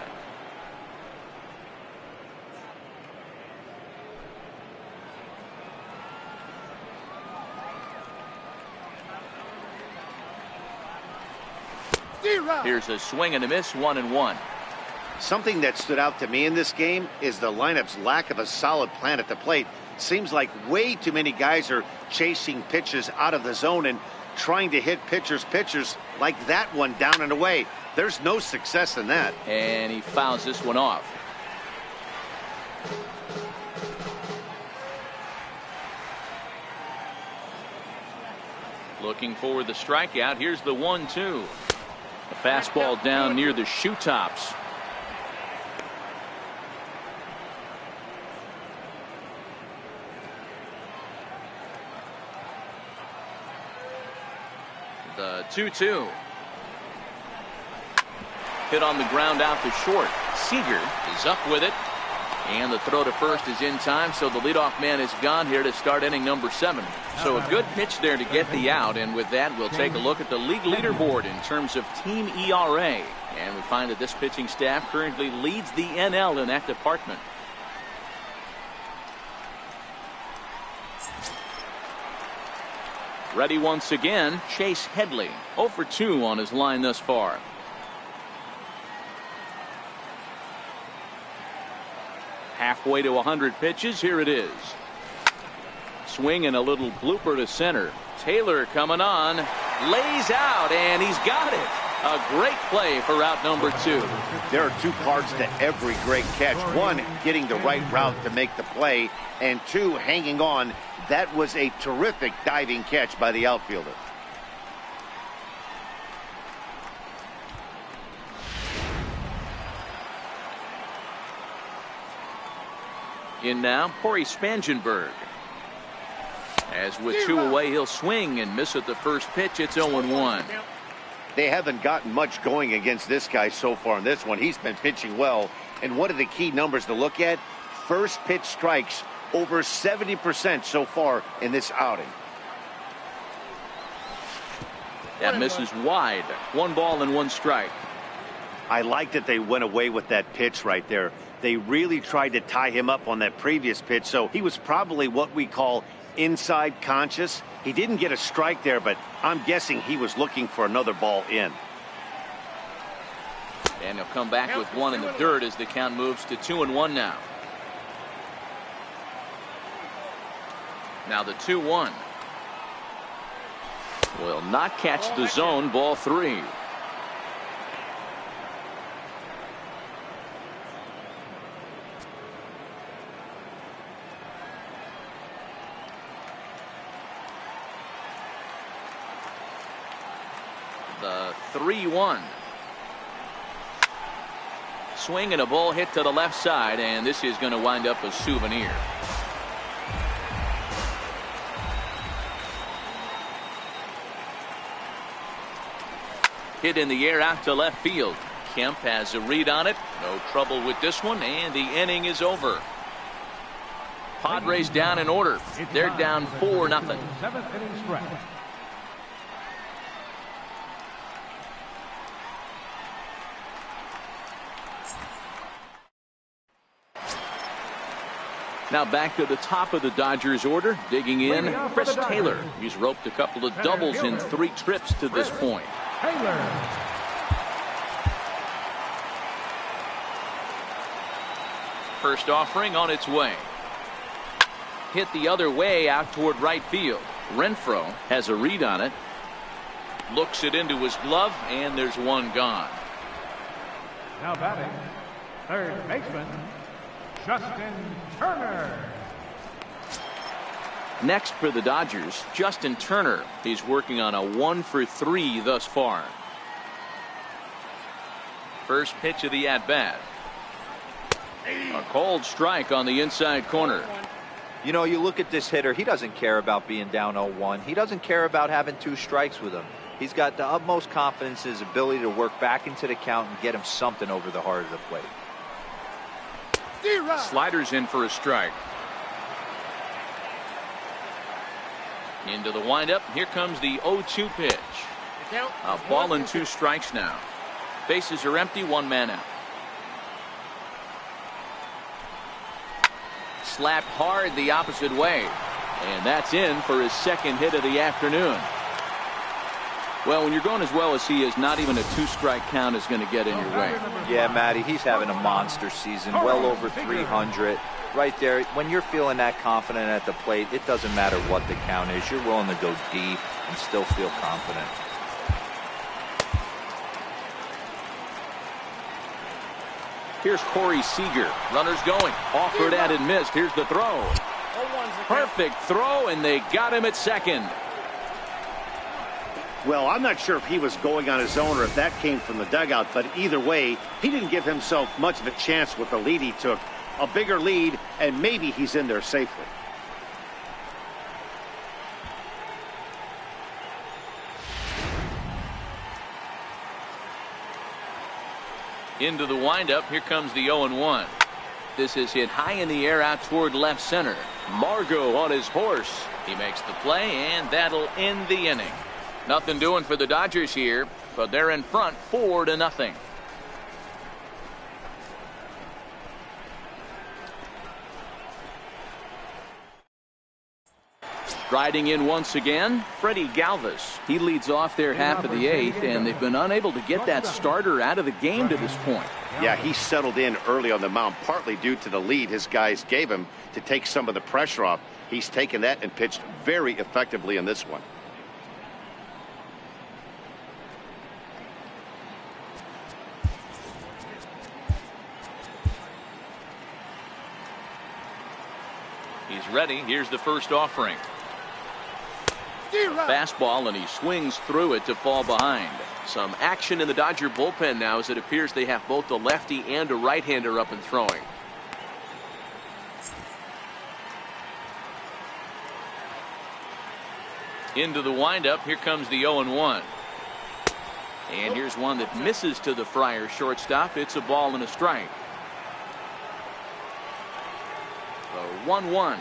Here's a swing and a miss, 1-1. Something that stood out to me in this game is the lineup's lack of a solid plan at the plate. Seems like way too many guys are chasing pitches out of the zone and trying to hit pitchers like that one down and away. There's no success in that. And he fouls this one off. Looking for the strikeout. Here's the 1-2. A fastball down near the shoe tops. The 2-2. Hit on the ground out to short. Seager is up with it. And the throw to first is in time, so the leadoff man is gone here to start inning number 7. So a good pitch there to get the out, and with that we'll take a look at the league leaderboard in terms of team ERA. And we find that this pitching staff currently leads the NL in that department. Ready once again, Chase Headley. 0 for 2 on his line thus far. Halfway to 100 pitches. Here it is. Swing and a little blooper to center. Taylor coming on. Lays out, and he's got it. A great play for route number 2. There are 2 parts to every great catch. 1, getting the right route to make the play, and 2, hanging on. That was a terrific diving catch by the outfielder. In now, Corey Spangenberg. As with 2 away, he'll swing and miss at the first pitch. It's 0-1. They haven't gotten much going against this guy so far in this one. He's been pitching well. And one of the key numbers to look at, first pitch strikes, over 70% so far in this outing. That misses wide. 1 ball and 1 strike. I like that they went away with that pitch right there. They really tried to tie him up on that previous pitch, so he was probably what we call inside conscious. He didn't get a strike there, but I'm guessing he was looking for another ball in. And he'll come back with one in the dirt as the count moves to 2-1 now. Now the 2-1. Will not catch the zone, ball 3. The 3-1. Swing and a ball hit to the left side, and this is going to wind up a souvenir. Hit in the air out to left field. Kemp has a read on it. No trouble with this one, and the inning is over. Padres down in order. They're down 4-0. 7th inning stretch. Now back to the top of the Dodgers order. Digging in, Chris Taylor. He's roped a couple of doubles in 3 trips to this point. Taylor. First offering on its way. Hit the other way out toward right field. Renfroe has a read on it. Looks it into his glove, and there's one gone. Now batting, third baseman, Justin Turner. Next for the Dodgers, Justin Turner. He's working on a 1-for-3 thus far. First pitch of the at-bat. A cold strike on the inside corner. You know, you look at this hitter, he doesn't care about being down 0-1. He doesn't care about having 2 strikes with him. He's got the utmost confidence in his ability to work back into the count and get him something over the heart of the plate. Sliders in for a strike. Into the windup. Here comes the 0-2 pitch. A ball and 2 strikes now. Bases are empty, 1 man out. Slapped hard the opposite way. And that's in for his 2nd hit of the afternoon. Well, when you're going as well as he is, not even a 2-strike count is going to get in your way. Yeah, Matty, he's having a monster season, well over 300. Right there, when you're feeling that confident at the plate, it doesn't matter what the count is. You're willing to go deep and still feel confident. Here's Corey Seager. Runners going. Offered at and missed. Here's the throw. Perfect throw, and they got him at second. Well, I'm not sure if he was going on his own or if that came from the dugout, but either way, he didn't give himself much of a chance with the lead he took. A bigger lead, and maybe he's in there safely. Into the windup. Here comes the 0-1. This is hit high in the air out toward left center. Margot on his horse. He makes the play, and that'll end the inning. Nothing doing for the Dodgers here, but they're in front 4-0. Riding in once again, Freddie Galvis. He leads off their half of the 8th, and they've been unable to get that starter out of the game to this point. Yeah, he settled in early on the mound, partly due to the lead his guys gave him to take some of the pressure off. He's taken that and pitched very effectively in this one. He's ready. Here's the first offering. Fastball, and he swings through it to fall behind. Some action in the Dodger bullpen now, as it appears they have both a lefty and a right-hander up and throwing. Into the windup. Here comes the 0-1. And here's one that misses to the Friar shortstop. It's a ball and a strike. The 1-1.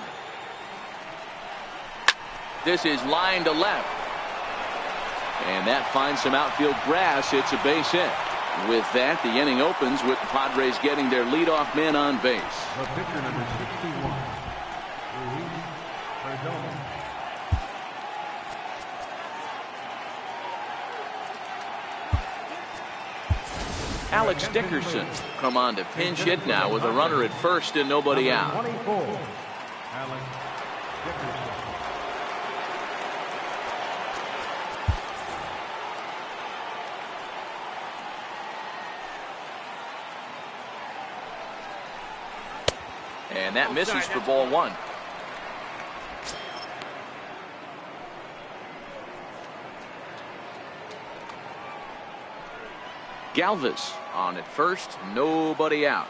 This is line to left. And that finds some outfield grass. It's a base hit. With that, the inning opens with the Padres getting their leadoff man on base. The pitcher, number 61, Luis Perdomo. Alex Dickerson come on to pinch hit now with a runner at first and nobody out. 24, Alex Dickerson. And that misses for ball one. Galvis on at first, nobody out.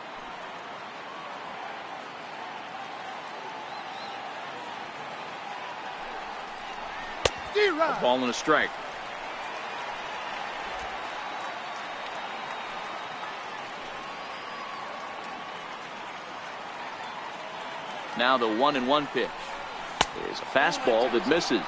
A ball and a strike. Now the 1-1 pitch is a fastball that misses.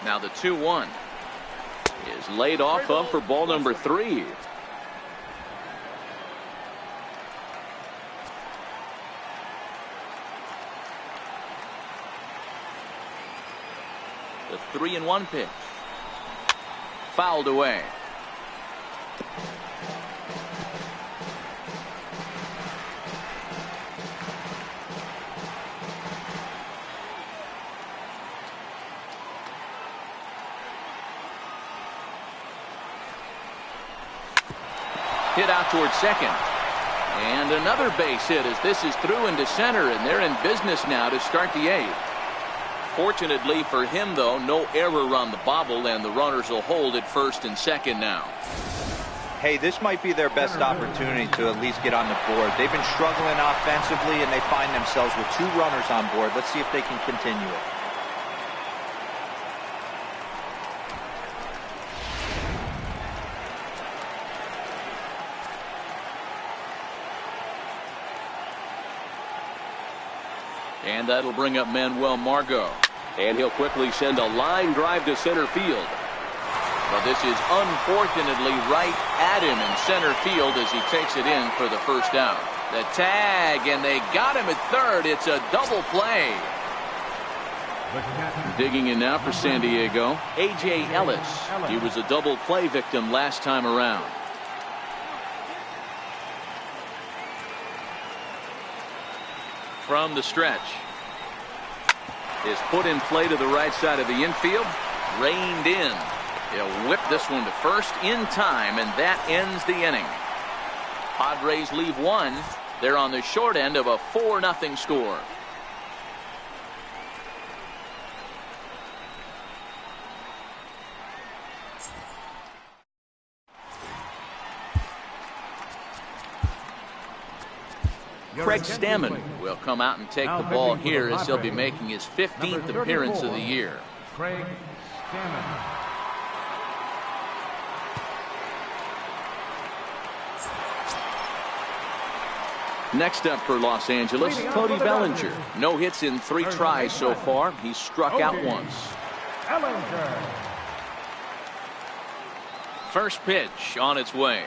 Now the 2-1 is laid off of for ball number 3. The 3-1 pitch fouled away. Hit out towards second. And another base hit as this is through into center, and they're in business now to start the 8th. Fortunately for him, though, no error on the bobble, and the runners will hold at first and second now. Hey, this might be their best opportunity to at least get on the board. They've been struggling offensively, and they find themselves with 2 runners on board. Let's see if they can continue it. And that'll bring up Manuel Margot. And he'll quickly send a line drive to center field. Well, this is unfortunately right at him in center field as he takes it in for the first out. The tag, and they got him at third. It's a double play. Digging in now for San Diego, A.J. Ellis. He was a double play victim last time around. From the stretch is put in play to the right side of the infield, reined in. He'll whip this one to first in time, and that ends the inning. Padres leave 1. They're on the short end of a 4-0 score. Craig Stammen will come out and take the ball here as he'll be making his 15th appearance of the year. Craig Stammen. Next up for Los Angeles, Cody Bellinger. No hits in 3 tries so far. He's struck out once. Bellinger. First pitch on its way.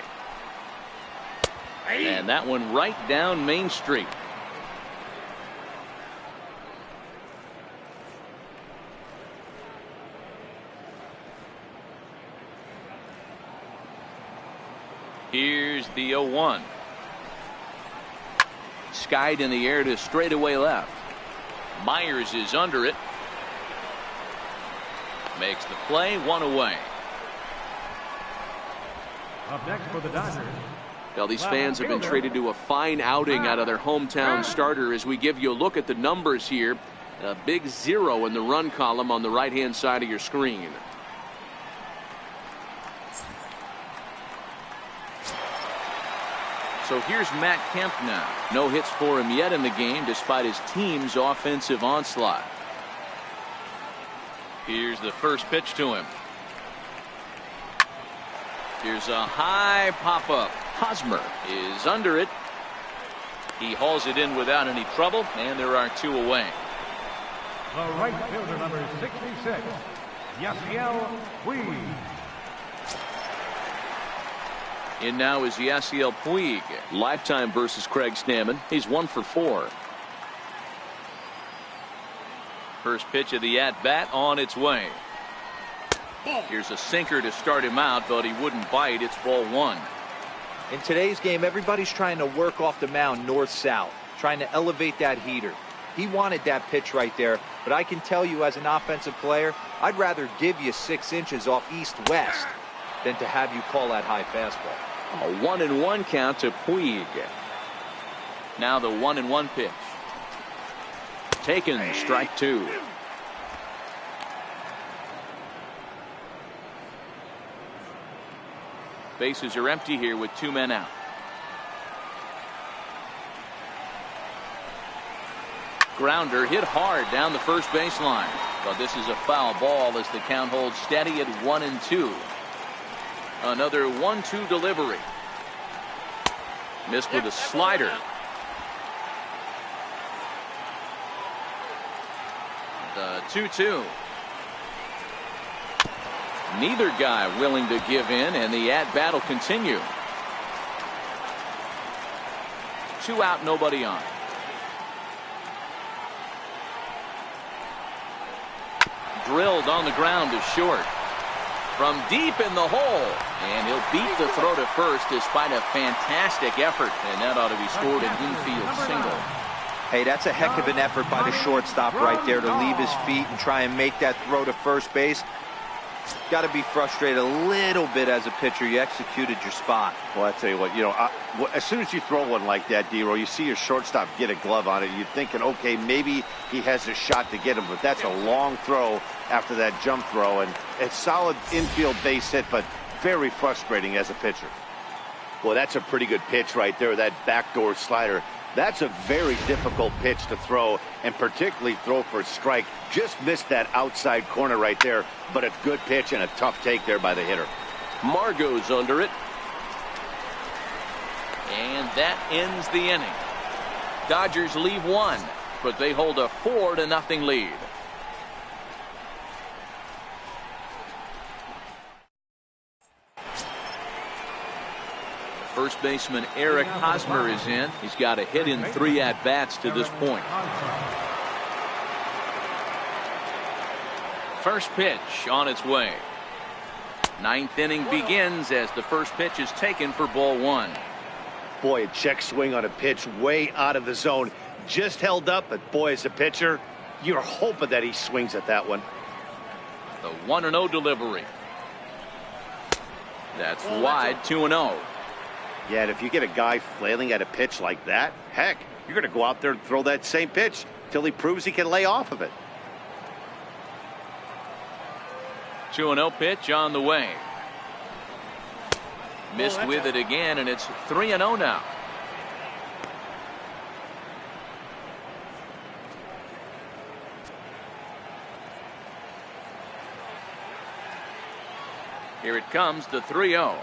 And that one right down Main Street. Here's the 0-1. Skied in the air to straightaway left. Myers is under it. Makes the play, 1 away. Up next for the Dodgers. Well, these fans have been treated to a fine outing out of their hometown starter as we give you a look at the numbers here. A big 0 in the run column on the right-hand side of your screen. So here's Matt Kemp now. No hits for him yet in the game despite his team's offensive onslaught. Here's the first pitch to him. Here's a high pop-up. Hosmer is under it. He hauls it in without any trouble, and there are 2 away. The right fielder, number 66, Yasiel Puig. In now is Yasiel Puig. Lifetime versus Craig Stammen. He's 1 for 4. First pitch of the at-bat on its way. Here's a sinker to start him out, but he wouldn't bite. It's ball 1. In today's game, everybody's trying to work off the mound north-south, trying to elevate that heater. He wanted that pitch right there, but I can tell you as an offensive player, I'd rather give you 6 inches off east-west than to have you call that high fastball. A 1-1 count to Puig. Now the 1-1 pitch. Taken, strike 2. Bases are empty here with 2 men out. Grounder hit hard down the first baseline, but this is a foul ball as the count holds steady at 1-2. Another 1-2 delivery. Missed with a slider. The 2-2. Neither guy willing to give in, and the at-bat will continue. 2 out, nobody on. Drilled on the ground to short. From deep in the hole, and he'll beat the throw to first despite a fantastic effort, and that ought to be scored an infield single. Hey, that's a heck of an effort by the shortstop right there to leave his feet and try and make that throw to first base. Got to be frustrated a little bit as a pitcher. You executed your spot. Well, I tell you what, as soon as you throw one like that, D-Roll, you see your shortstop get a glove on it. You're thinking, okay, maybe he has a shot to get him, but that's a long throw after that jump throw, and it's solid infield base hit, but very frustrating as a pitcher. Well, that's a pretty good pitch right there, that backdoor slider. That's a very difficult pitch to throw, and particularly throw for a strike. Just missed that outside corner right there, but a good pitch and a tough take there by the hitter. Margot's under it. And that ends the inning. Dodgers leave 1, but they hold a 4-0 lead. First baseman Eric Hosmer is in. He's got a hit in 3 at-bats to this point. First pitch on its way. 9th inning begins as the first pitch is taken for ball 1. Boy, a check swing on a pitch way out of the zone. Just held up, but boy, as a pitcher, you're hoping that he swings at that one. The 1-0 delivery. That's wide, 2-0. Yeah, and if you get a guy flailing at a pitch like that, heck, you're going to go out there and throw that same pitch till he proves he can lay off of it. 2-0 pitch on the way. Missed with it again, and it's 3-0 now. Here it comes, the 3-0.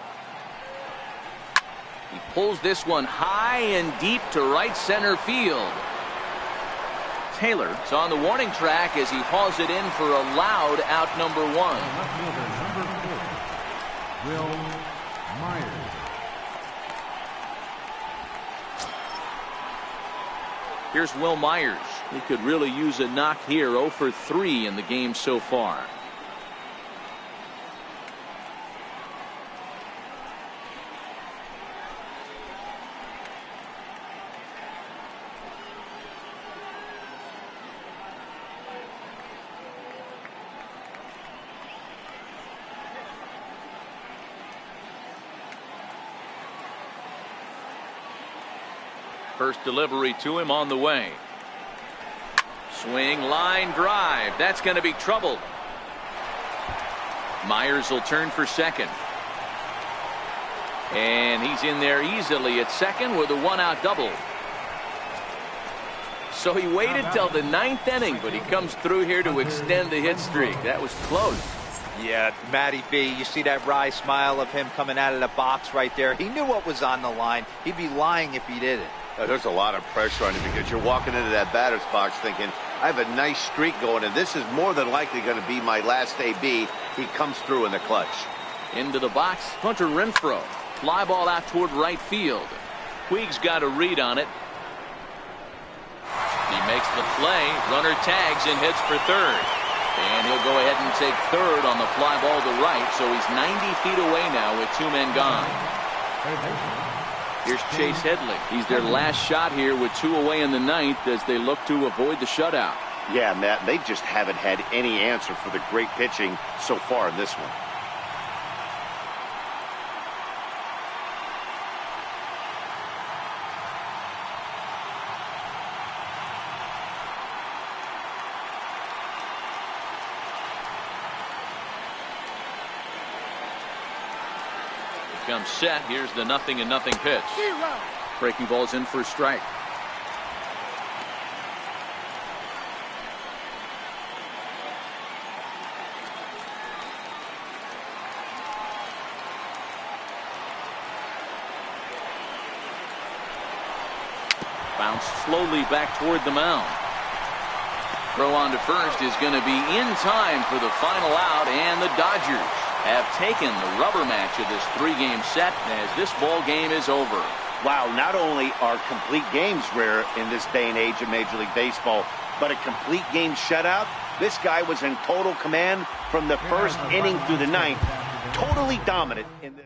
He pulls this one high and deep to right center field. Taylor's on the warning track as he hauls it in for a loud out number 1. Left fielder, number 4, Will Myers. Here's Will Myers. He could really use a knock here. 0 for 3 in the game so far. First delivery to him on the way. Swing, line drive. That's going to be trouble. Myers will turn for second. And he's in there easily at second with a 1-out double. So he waited till the 9th inning, but he comes through here to extend the hit streak. That was close. Yeah, Matty B, you see that wry smile of him coming out of the box right there. He knew what was on the line. He'd be lying if he didn't. There's a lot of pressure on you because you're walking into that batter's box thinking, I have a nice streak going, and this is more than likely going to be my last AB. He comes through in the clutch. Into the box, Hunter Renfroe. Fly ball out toward right field. Puig's got a read on it. He makes the play. Runner tags and hits for third. And he'll go ahead and take third on the fly ball to right, so he's 90 feet away now with 2 men gone. Here's Chase Headley. He's their last shot here with 2 away in the ninth as they look to avoid the shutout. Yeah, Matt, they just haven't had any answer for the great pitching so far in this one. Comes set. Here's the 0-0 pitch. Breaking ball's in for a strike. Bounce slowly back toward the mound. Throw on to first is going to be in time for the final out, and the Dodgers have taken the rubber match of this 3-game set as this ball game is over. Wow, not only are complete games rare in this day and age of Major League Baseball, but a complete game shutout. This guy was in total command from the first inning through the ninth, totally dominant in the